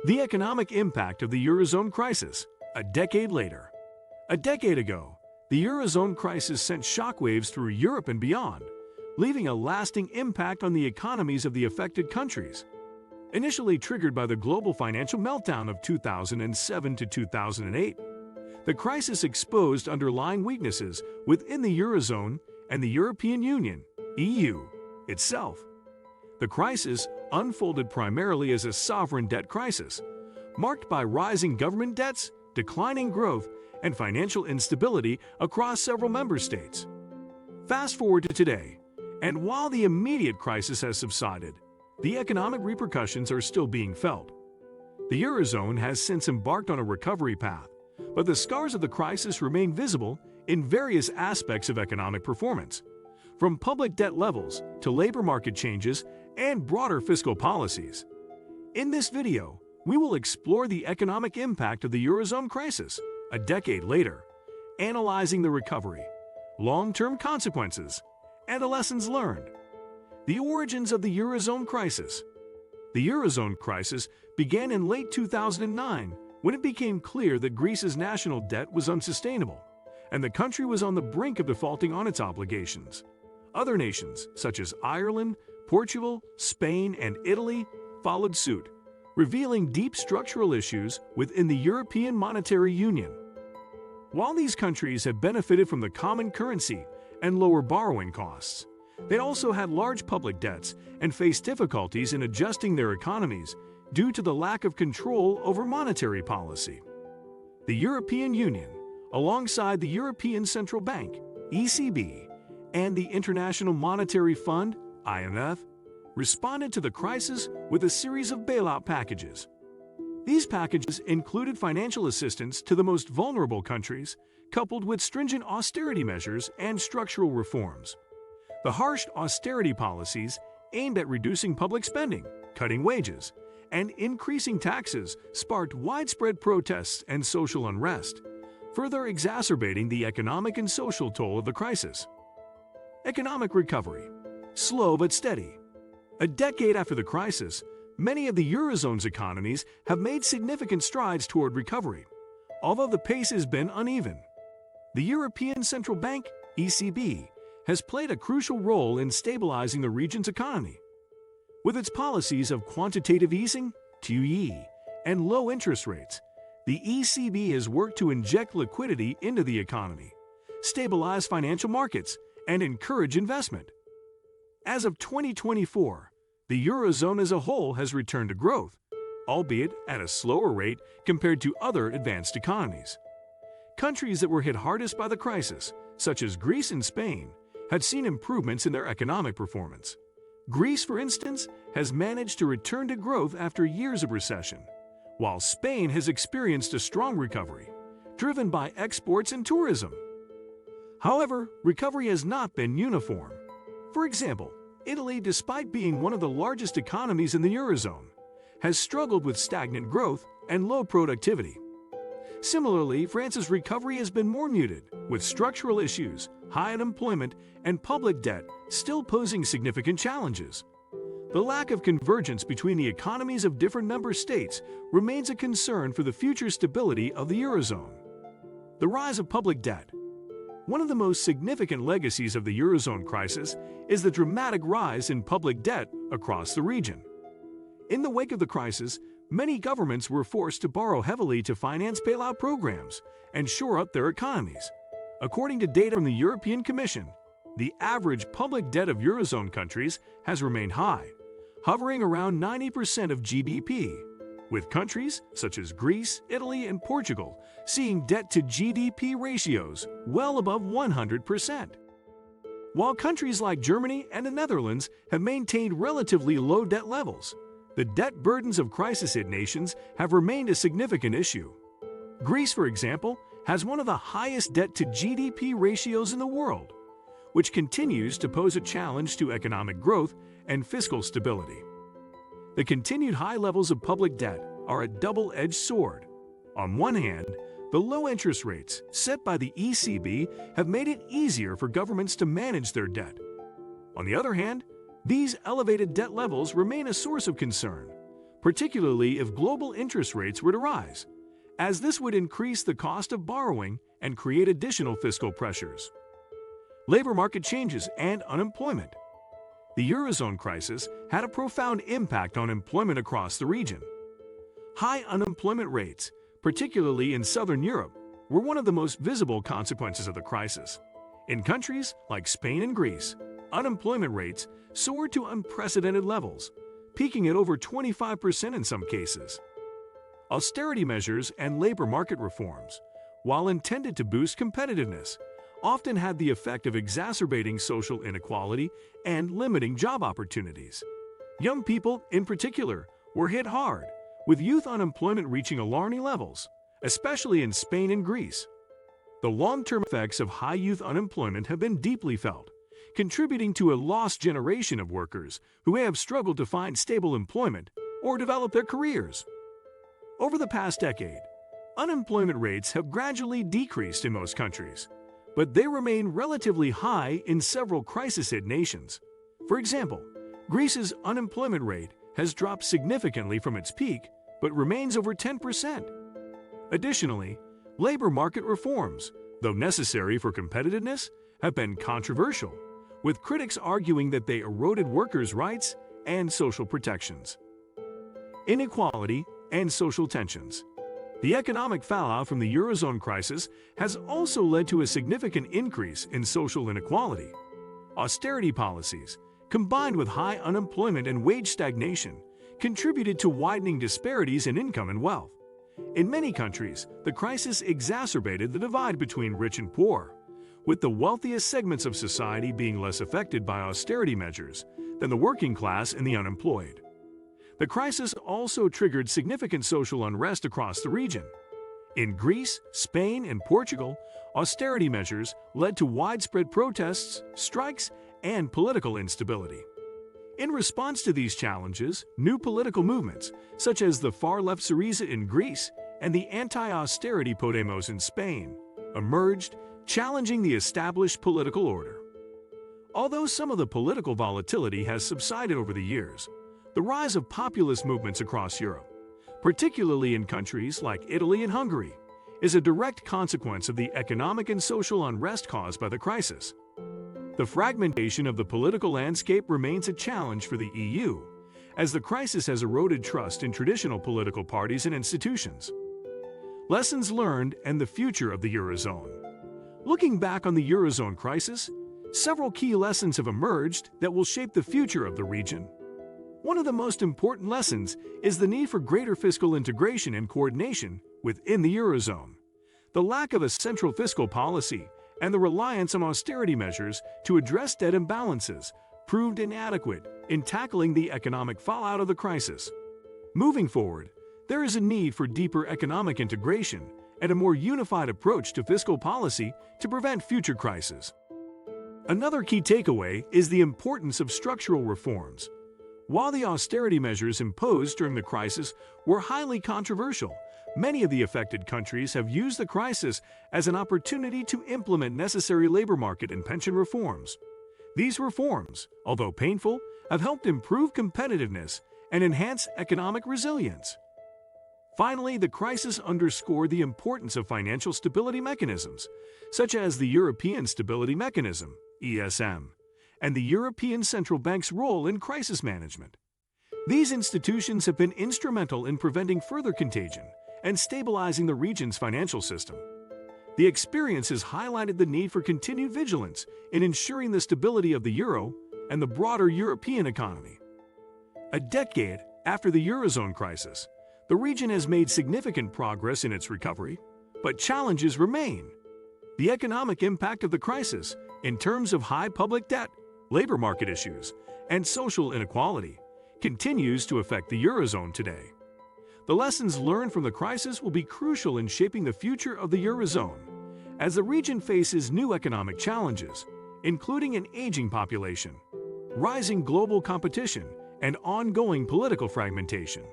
The economic impact of the Eurozone crisis, a decade later. A decade ago, the Eurozone crisis sent shockwaves through Europe and beyond, leaving a lasting impact on the economies of the affected countries. Initially triggered by the global financial meltdown of 2007 to 2008, the crisis exposed underlying weaknesses within the Eurozone and the European Union, EU, itself. The crisis unfolded primarily as a sovereign debt crisis, marked by rising government debts, declining growth, and financial instability across several member states. Fast forward to today, and while the immediate crisis has subsided, the economic repercussions are still being felt. The Eurozone has since embarked on a recovery path, but the scars of the crisis remain visible in various aspects of economic performance, from public debt levels to labor market changes and broader fiscal policies. In this video, we will explore the economic impact of the Eurozone crisis a decade later, analyzing the recovery, long-term consequences, and the lessons learned. The origins of the Eurozone crisis. The Eurozone crisis began in late 2009 when it became clear that Greece's national debt was unsustainable, and the country was on the brink of defaulting on its obligations. Other nations, such as Ireland, Portugal, Spain, and Italy, followed suit, revealing deep structural issues within the European Monetary Union. While these countries had benefited from the common currency and lower borrowing costs, they also had large public debts and faced difficulties in adjusting their economies due to the lack of control over monetary policy. The European Union, alongside the European Central Bank, ECB, and the International Monetary Fund, IMF, responded to the crisis with a series of bailout packages. These packages included financial assistance to the most vulnerable countries, coupled with stringent austerity measures and structural reforms. The harsh austerity policies aimed at reducing public spending, cutting wages, and increasing taxes sparked widespread protests and social unrest, further exacerbating the economic and social toll of the crisis. Economic recovery. Slow but steady. A decade after the crisis, many of the Eurozone's economies have made significant strides toward recovery, although the pace has been uneven. The European Central Bank, ECB, has played a crucial role in stabilizing the region's economy. With its policies of quantitative easing, QE, and low interest rates, the ECB has worked to inject liquidity into the economy, stabilize financial markets, and encourage investment. As of 2024, the Eurozone as a whole has returned to growth, albeit at a slower rate compared to other advanced economies. Countries that were hit hardest by the crisis, such as Greece and Spain, had seen improvements in their economic performance. Greece, for instance, has managed to return to growth after years of recession, while Spain has experienced a strong recovery, driven by exports and tourism. However, recovery has not been uniform. For example, Italy, despite being one of the largest economies in the Eurozone, has struggled with stagnant growth and low productivity. Similarly, France's recovery has been more muted, with structural issues, high unemployment, and public debt still posing significant challenges. The lack of convergence between the economies of different member states remains a concern for the future stability of the Eurozone. The rise of public debt. One of the most significant legacies of the Eurozone crisis is the dramatic rise in public debt across the region. In the wake of the crisis, many governments were forced to borrow heavily to finance bailout programs and shore up their economies. According to data from the European Commission, the average public debt of Eurozone countries has remained high, hovering around 90% of GDP, with countries such as Greece, Italy, and Portugal seeing debt-to-GDP ratios well above 100%. While countries like Germany and the Netherlands have maintained relatively low debt levels, the debt burdens of crisis-hit nations have remained a significant issue. Greece, for example, has one of the highest debt-to-GDP ratios in the world, which continues to pose a challenge to economic growth and fiscal stability. The continued high levels of public debt are a double-edged sword. On one hand, the low interest rates set by the ECB have made it easier for governments to manage their debt. On the other hand, these elevated debt levels remain a source of concern, particularly if global interest rates were to rise, as this would increase the cost of borrowing and create additional fiscal pressures. Labor market changes and unemployment. The Eurozone crisis had a profound impact on employment across the region. High unemployment rates, particularly in Southern Europe, were one of the most visible consequences of the crisis. In countries like Spain and Greece, unemployment rates soared to unprecedented levels, peaking at over 25% in some cases. Austerity measures and labor market reforms, while intended to boost competitiveness, often had the effect of exacerbating social inequality and limiting job opportunities. Young people, in particular, were hit hard, with youth unemployment reaching alarming levels, especially in Spain and Greece. The long-term effects of high youth unemployment have been deeply felt, contributing to a lost generation of workers who have struggled to find stable employment or develop their careers. Over the past decade, unemployment rates have gradually decreased in most countries, but they remain relatively high in several crisis-hit nations. For example, Greece's unemployment rate has dropped significantly from its peak, but remains over 10%. Additionally, labor market reforms, though necessary for competitiveness, have been controversial, with critics arguing that they eroded workers' rights and social protections. Inequality and social tensions. The economic fallout from the Eurozone crisis has also led to a significant increase in social inequality. Austerity policies, combined with high unemployment and wage stagnation, contributed to widening disparities in income and wealth. In many countries, the crisis exacerbated the divide between rich and poor, with the wealthiest segments of society being less affected by austerity measures than the working class and the unemployed. The crisis also triggered significant social unrest across the region. In Greece, Spain, and Portugal, austerity measures led to widespread protests, strikes, and political instability. In response to these challenges, new political movements, such as the far-left Syriza in Greece and the anti-austerity Podemos in Spain, emerged, challenging the established political order. Although some of the political volatility has subsided over the years, the rise of populist movements across Europe, particularly in countries like Italy and Hungary, is a direct consequence of the economic and social unrest caused by the crisis. The fragmentation of the political landscape remains a challenge for the EU, as the crisis has eroded trust in traditional political parties and institutions. Lessons learned and the future of the Eurozone. Looking back on the Eurozone crisis, several key lessons have emerged that will shape the future of the region. One of the most important lessons is the need for greater fiscal integration and coordination within the Eurozone. The lack of a central fiscal policy and the reliance on austerity measures to address debt imbalances proved inadequate in tackling the economic fallout of the crisis. Moving forward, there is a need for deeper economic integration and a more unified approach to fiscal policy to prevent future crises. Another key takeaway is the importance of structural reforms. While the austerity measures imposed during the crisis were highly controversial, many of the affected countries have used the crisis as an opportunity to implement necessary labor market and pension reforms. These reforms, although painful, have helped improve competitiveness and enhance economic resilience. Finally, the crisis underscored the importance of financial stability mechanisms, such as the European Stability Mechanism, ESM, and the European Central Bank's role in crisis management. These institutions have been instrumental in preventing further contagion and stabilizing the region's financial system. The experience has highlighted the need for continued vigilance in ensuring the stability of the euro and the broader European economy. A decade after the Eurozone crisis, the region has made significant progress in its recovery, but challenges remain. The economic impact of the crisis, in terms of high public debt, labor market issues, and social inequality, continues to affect the Eurozone today. The lessons learned from the crisis will be crucial in shaping the future of the Eurozone, as the region faces new economic challenges, including an aging population, rising global competition, and ongoing political fragmentation.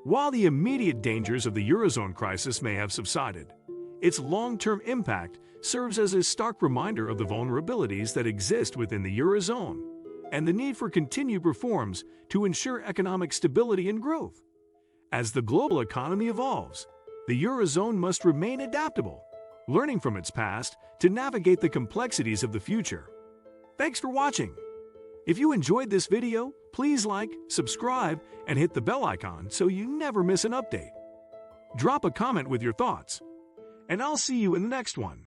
While the immediate dangers of the Eurozone crisis may have subsided, its long-term impact serves as a stark reminder of the vulnerabilities that exist within the Eurozone and the need for continued reforms to ensure economic stability and growth. As the global economy evolves, the Eurozone must remain adaptable, learning from its past to navigate the complexities of the future. Thanks for watching. If you enjoyed this video, please like, subscribe, and hit the bell icon so you never miss an update. Drop a comment with your thoughts, and I'll see you in the next one.